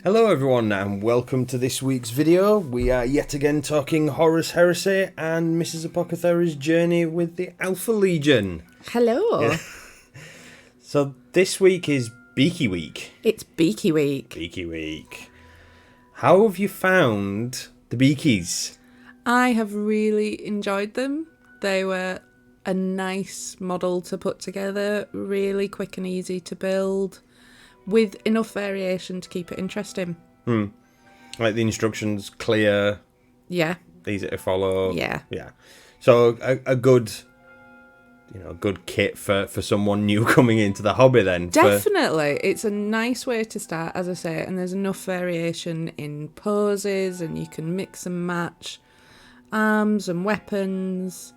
Hello everyone and welcome to this week's video. We are yet again talking Horus Heresy and Mrs. Apothecary's journey with the Alpha Legion. Hello. Yeah. So this week is Beaky Week. It's Beaky Week. Beaky Week. How have you found the Beakies? I have really enjoyed them. They were a nice model to put together, really quick and easy to build, with enough variation to keep it interesting. Like the instructions clear. Yeah. Easy to follow. Yeah. Yeah. So a good, good kit for someone new coming into the hobby then. Definitely. It's a nice way to start, as I say, and there's enough variation in poses and you can mix and match arms and weapons.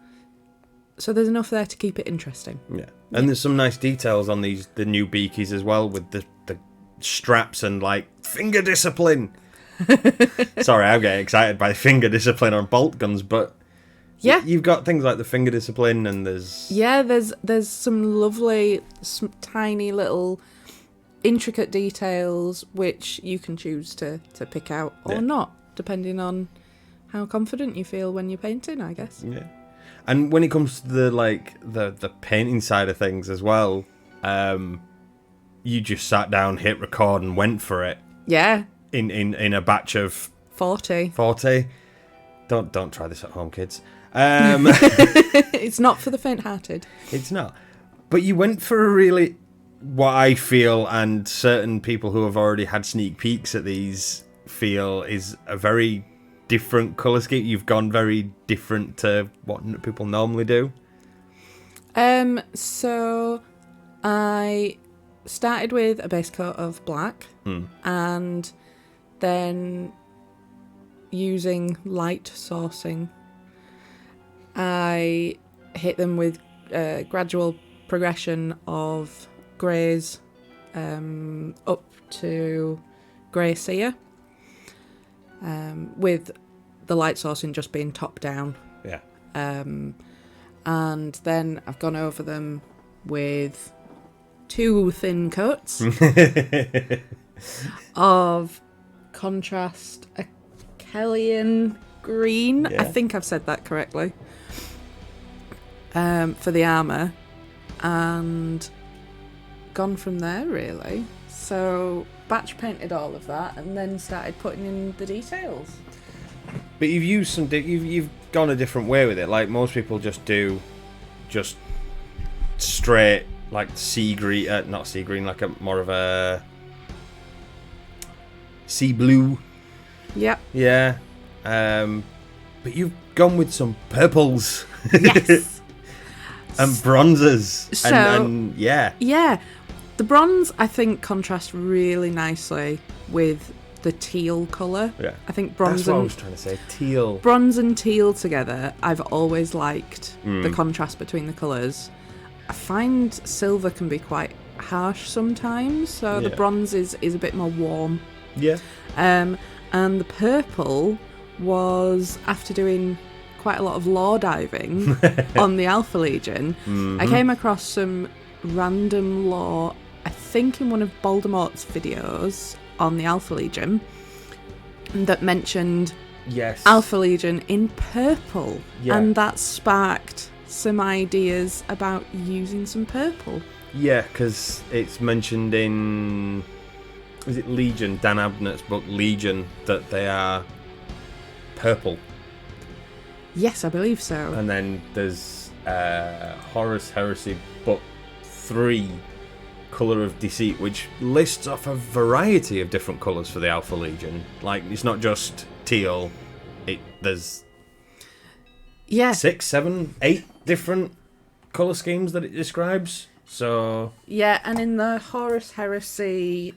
So there's enough there to keep it interesting. Yeah. And there's some nice details on the new Beakies as well, with the straps and finger discipline. Sorry, I'm getting excited by finger discipline on bolt guns, but yeah, you've got things like the finger discipline, and there's some lovely, tiny little intricate details which you can choose to pick out or not, depending on how confident you feel when you're painting, I guess. Yeah. And when it comes to the painting side of things as well, you just sat down, hit record, and went for it. Yeah. In a batch of 40. Don't try this at home, kids. It's not for the faint-hearted. It's not. But you went for a really, what I feel, and certain people who have already had sneak peeks at these feel, is a very different colour scheme. You've gone very different to what people normally do. So I started with a base coat of black, and then using light sourcing, I hit them with a gradual progression of greys up to grey seer, with the light sourcing just being top down. Yeah. And then I've gone over them with 2 thin coats of contrast Achelian green. Yeah. I think I've said that correctly. For the armour, and gone from there really. So batch painted all of that and then started putting in the details. But you've used you've gone a different way with it. Like most people just do, straight sea green, not sea green, more of a sea blue. Yep. Yeah. But you've gone with some purples. Yes. And bronzes. So and yeah. Yeah. The bronze, I think, contrasts really nicely with the teal colour. Yeah. I think bronze That's what I was trying to say. Teal. Bronze and teal together, I've always liked the contrast between the colours. I find silver can be quite harsh sometimes, so the bronze is a bit more warm. Yeah. And the purple was, after doing quite a lot of lore diving on the Alpha Legion, I came across some random lore, I think in one of Voldemort's videos on the Alpha Legion, that mentioned Alpha Legion in purple, and that sparked some ideas about using some purple. Yeah, because it's mentioned in, is it Legion, Dan Abnett's book Legion, that they are purple. Yes, I believe so. And then there's Horus Heresy book 3, Colour of Deceit, which lists off a variety of different colours for the Alpha Legion. It's not just teal. There's 6, 7, 8 different colour schemes that it describes. So yeah, and in the Horus Heresy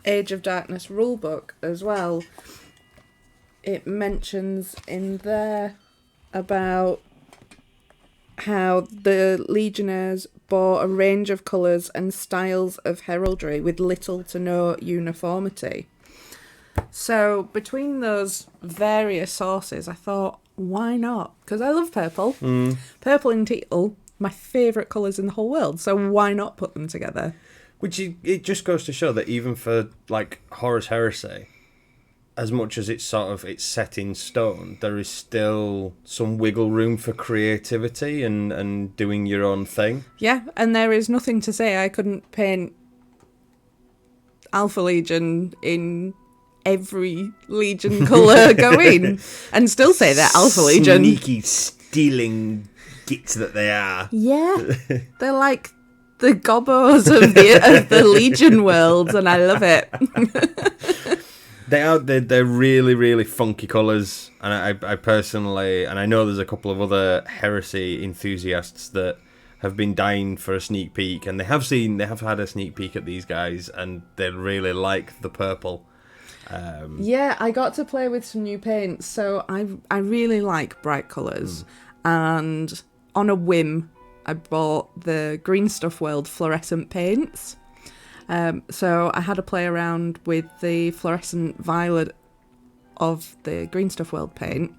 Age of Darkness rulebook as well, it mentions in there about how the Legionnaires bore a range of colours and styles of heraldry with little to no uniformity. So between those various sources, I thought, why not? Because I love purple. Purple and teal, my favourite colours in the whole world, so why not put them together? Which it just goes to show that even for Horus Heresy, as much as it's set in stone, there is still some wiggle room for creativity and doing your own thing. Yeah, and there is nothing to say I couldn't paint Alpha Legion in every Legion colour going and still say they're Alpha Legion. Sneaky stealing gits that they are. Yeah, they're like the gobbos of the Legion worlds, and I love it. They're really, really funky colours, and I personally, and I know there's a couple of other Heresy enthusiasts that have been dying for a sneak peek, and they have had a sneak peek at these guys, and they really like the purple. Yeah, I got to play with some new paints, so I really like bright colours, and on a whim, I bought the Green Stuff World fluorescent paints. So I had a play around with the fluorescent violet of the Green Stuff World paint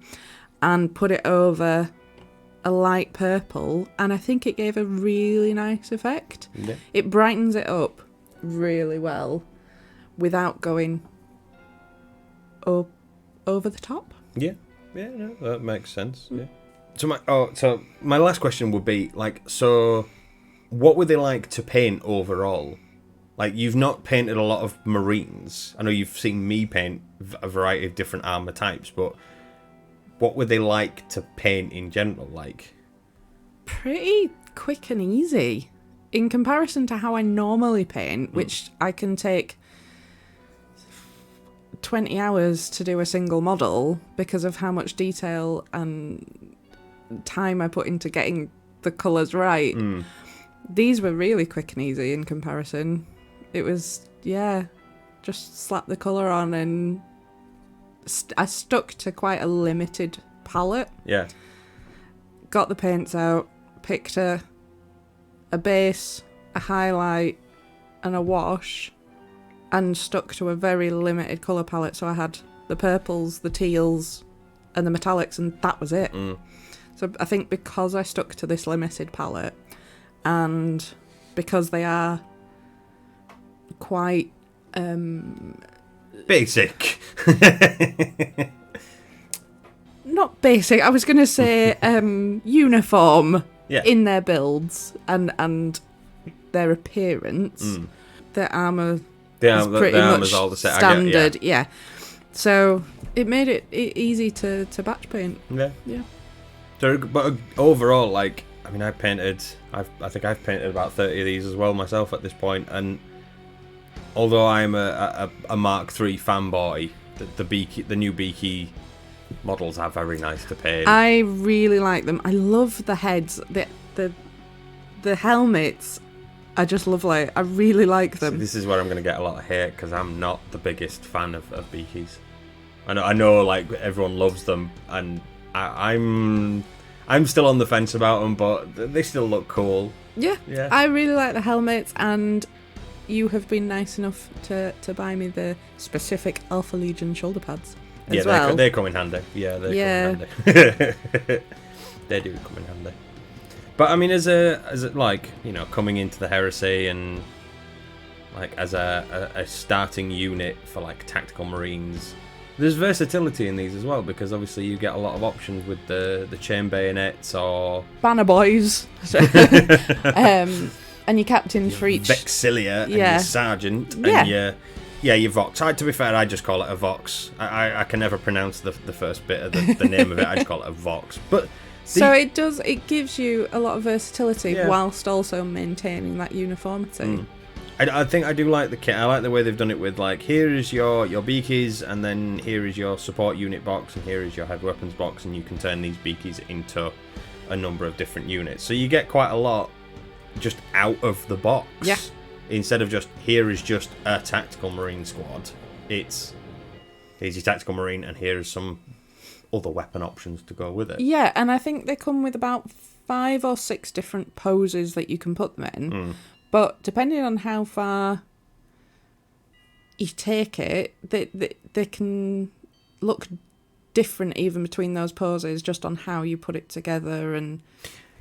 and put it over a light purple, and I think it gave a really nice effect. Yeah. It brightens it up really well without going over the top. Yeah, no, that makes sense. Yeah. So my last question would be so what would they like to paint overall? Like, you've not painted a lot of Marines. I know you've seen me paint a variety of different armor types, but what would they like to paint in general? Like, pretty quick and easy in comparison to how I normally paint, which I can take 20 hours to do a single model because of how much detail and time I put into getting the colours right. These were really quick and easy in comparison. It was, just slap the colour on, and I stuck to quite a limited palette. Yeah. Got the paints out, picked a base, a highlight, and a wash, and stuck to a very limited colour palette. So I had the purples, the teals, and the metallics, and that was it. So I think because I stuck to this limited palette, and because they are quite basic. Not basic, I was going to say uniform in their builds and their appearance. Their armour is pretty much all the same. standard. Yeah. So it made it easy to batch paint. Yeah. Yeah. So, but overall, I think I've painted about 30 of these as well myself at this point, and although I'm a Mark III fanboy, the new Beakie models are very nice to paint. I really like them. I love the heads, the helmets. I just lovely. I really like them. So this is where I'm going to get a lot of hate because I'm not the biggest fan of Beakies. I know everyone loves them, and I'm still on the fence about them, but they still look cool. Yeah. I really like the helmets, and you have been nice enough to buy me the specific Alpha Legion shoulder pads as well. They come in handy. Yeah, they come in handy. They do come in handy. But I mean, as coming into the Heresy and as a starting unit for tactical Marines, there's versatility in these as well, because obviously you get a lot of options with the chain bayonets or banner boys. And your captains for each Vexilia and your sergeant and your Vox. To be fair, I just call it a Vox. I can never pronounce the first bit of the name of it. I just call it a Vox. But so it gives you a lot of versatility whilst also maintaining that uniformity. I think I do like the kit. I like the way they've done it with here is your Beakies, and then here is your support unit box, and here is your heavy weapons box, and you can turn these Beakies into a number of different units. So you get quite a lot just out of the box. Yeah. Instead of just here is just a tactical Marine squad, here's your tactical Marine, and here is some other weapon options to go with it. Yeah, and I think they come with about 5 or 6 different poses that you can put them in. But depending on how far you take it, they can look different even between those poses, just on how you put it together. And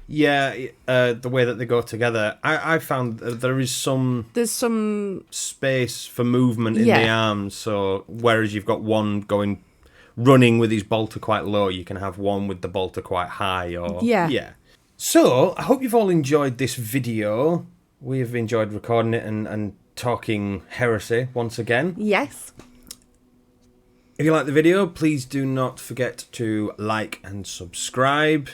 the way that they go together. I found that there is There's some space for movement in the Yeah. arms. So whereas you've got one running with his bolter quite low, you can have one with the bolter quite high. Or Yeah. So I hope you've all enjoyed this video. We have enjoyed recording it and talking heresy once again. Yes. If you like the video, please do not forget to like and subscribe.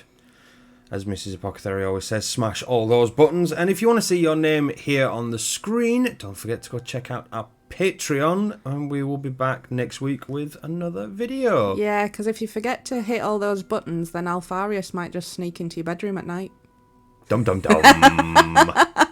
As Mrs. Apothecary always says, smash all those buttons. And if you want to see your name here on the screen, don't forget to go check out our Patreon. And we will be back next week with another video. Yeah, because if you forget to hit all those buttons, then Alfarius might just sneak into your bedroom at night. Dum dum dum.